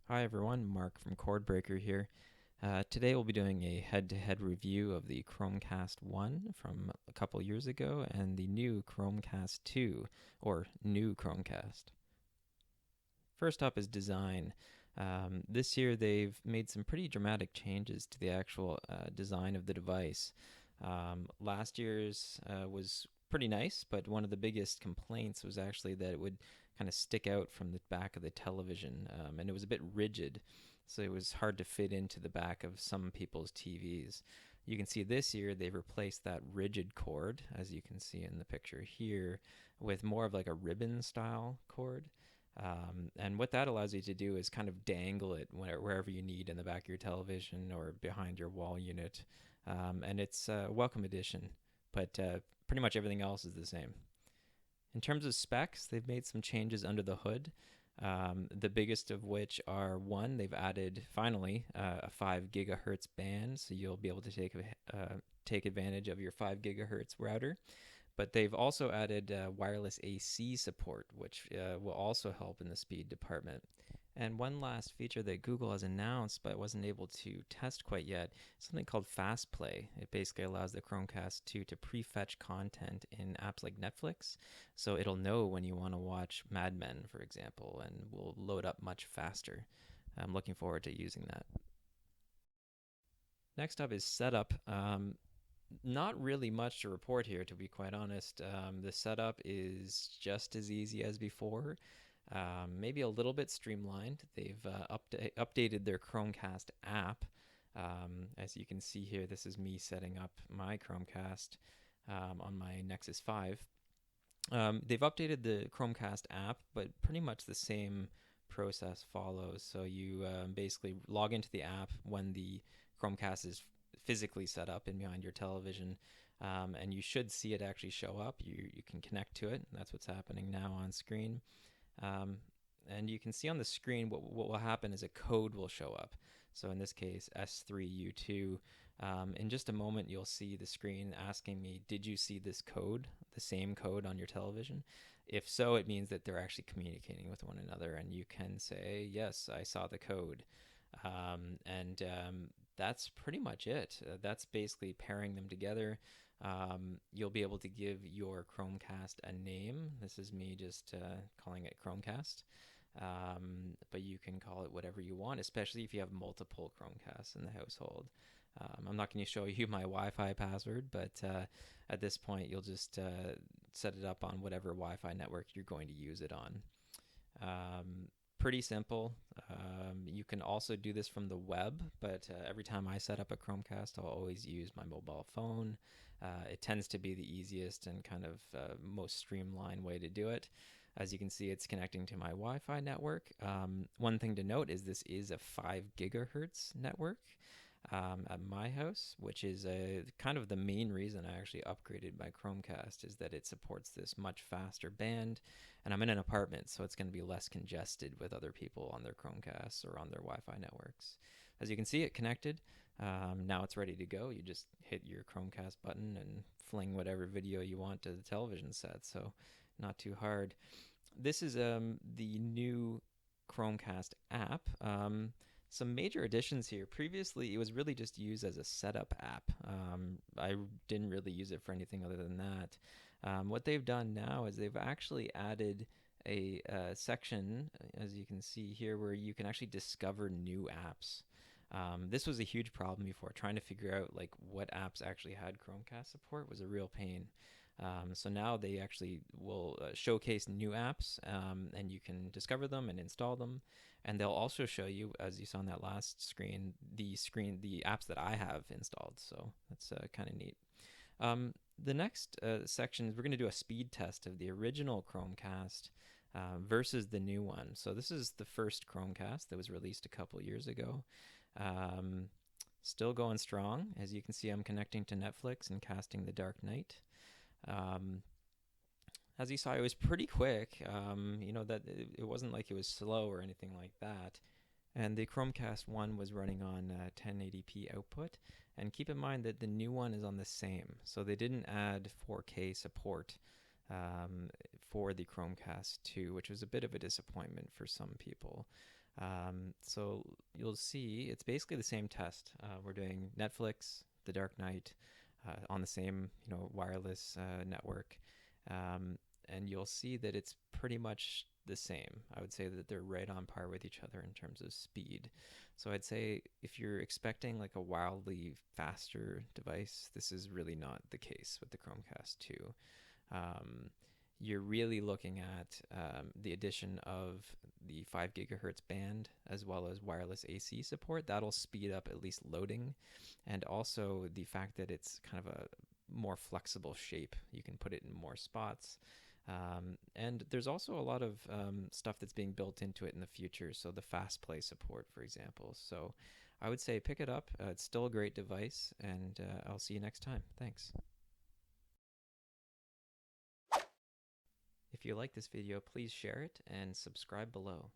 Hi everyone, Mark from Codebreaker here. Today we'll be doing a head-to-head review of the Chromecast 1 from a couple years ago and the new Chromecast 2, or new Chromecast. First up is design. This year they've made some pretty dramatic changes to the actual design of the device. Last year's was pretty nice, but one of the biggest complaints was actually that it would kind of stick out from the back of the television, and it was a bit rigid, so it was hard to fit into the back of some people's TVs. You can see this year they've replaced that rigid cord, as you can see in the picture here, with more of like a ribbon style cord. And what that allows you to do is kind of dangle it wherever you need in the back of your television or behind your wall unit. And it's a welcome addition, but pretty much everything else is the same. In terms of specs, they've made some changes under the hood. The biggest of which are one, they've added finally a 5 gigahertz band, so you'll be able to take advantage of your 5 gigahertz router. But they've also added wireless AC support, which will also help in the speed department. And one last feature that Google has announced but wasn't able to test quite yet is something called Fast Play. It basically allows the Chromecast 2 to prefetch content in apps like Netflix. So it'll know when you want to watch Mad Men, for example, and will load up much faster. I'm looking forward to using that. Next up is setup. Not really much to report here, to be quite honest. The setup is just as easy as before, maybe a little bit streamlined. They've updated their Chromecast app. As you can see here, this is me setting up my Chromecast on my Nexus 5. They've updated the Chromecast app, but pretty much the same process follows. So you basically log into the app when the Chromecast is physically set up in behind your television, and you should see it actually show up. You can connect to it. And that's what's happening now on screen. Um, and you can see on the screen what will happen is a code will show up. So in this case, S3U2. In just a moment, you'll see the screen asking me, did you see this code, the same code on your television? If so, it means that they're actually communicating with one another, and you can say, yes, I saw the code. And That's pretty much it. That's basically pairing them together. You'll be able to give your Chromecast a name. This is me just calling it Chromecast. But you can call it whatever you want, especially if you have multiple Chromecasts in the household. I'm not going to show you my Wi-Fi password, but at this point, you'll just set it up on whatever Wi-Fi network you're going to use it on. Pretty simple. You can also do this from the web, but every time I set up a Chromecast, I'll always use my mobile phone. It tends to be the easiest and kind of most streamlined way to do it. As you can see, it's connecting to my Wi-Fi network. One thing to note is this is a 5 gigahertz network at my house, which is kind of the main reason I actually upgraded my Chromecast, is that it supports this much faster band. And I'm in an apartment, so it's going to be less congested with other people on their Chromecasts or on their Wi-Fi networks. As you can see, it connected. Now it's ready to go. You just hit your Chromecast button and fling whatever video you want to the television set. So not too hard. This is the new Chromecast app. Some major additions here. Previously, it was really just used as a setup app. I didn't really use it for anything other than that. What they've done now is they've actually added a section, as you can see here, where you can actually discover new apps. This was a huge problem before. Trying to figure out like what apps actually had Chromecast support was a real pain. So now they actually will showcase new apps, and you can discover them and install them. And they'll also show you, as you saw on that last the apps that I have installed. So that's kind of neat. The next section is we're going to do a speed test of the original Chromecast versus the new one. So this is the first Chromecast that was released a couple years ago. Um, Still going strong. As you can see, I'm connecting to Netflix and casting The Dark Knight. Um, as you saw, it was pretty quick. That it wasn't like it was slow or anything like that. And the Chromecast 1 was running on 1080p output. And keep in mind that the new one is on the same. So they didn't add 4K support for the Chromecast 2, which was a bit of a disappointment for some people. So you'll see it's basically the same test. We're doing Netflix, The Dark Knight, on the same wireless network, um, and you'll see that it's pretty much the same. I would say that they're right on par with each other in terms of speed. So I'd say if you're expecting like a wildly faster device, this is really not the case with the Chromecast 2. Um, you're really looking at the addition of the 5 gigahertz band as well as wireless AC support. That'll speed up at least loading, and also the fact that it's kind of a more flexible shape. You can put it in more spots. And there's also a lot of stuff that's being built into it in the future. So the fast play support, for example. So I would say pick it up. It's still a great device, and I'll see you next time. Thanks. If you like this video, please share it and subscribe below.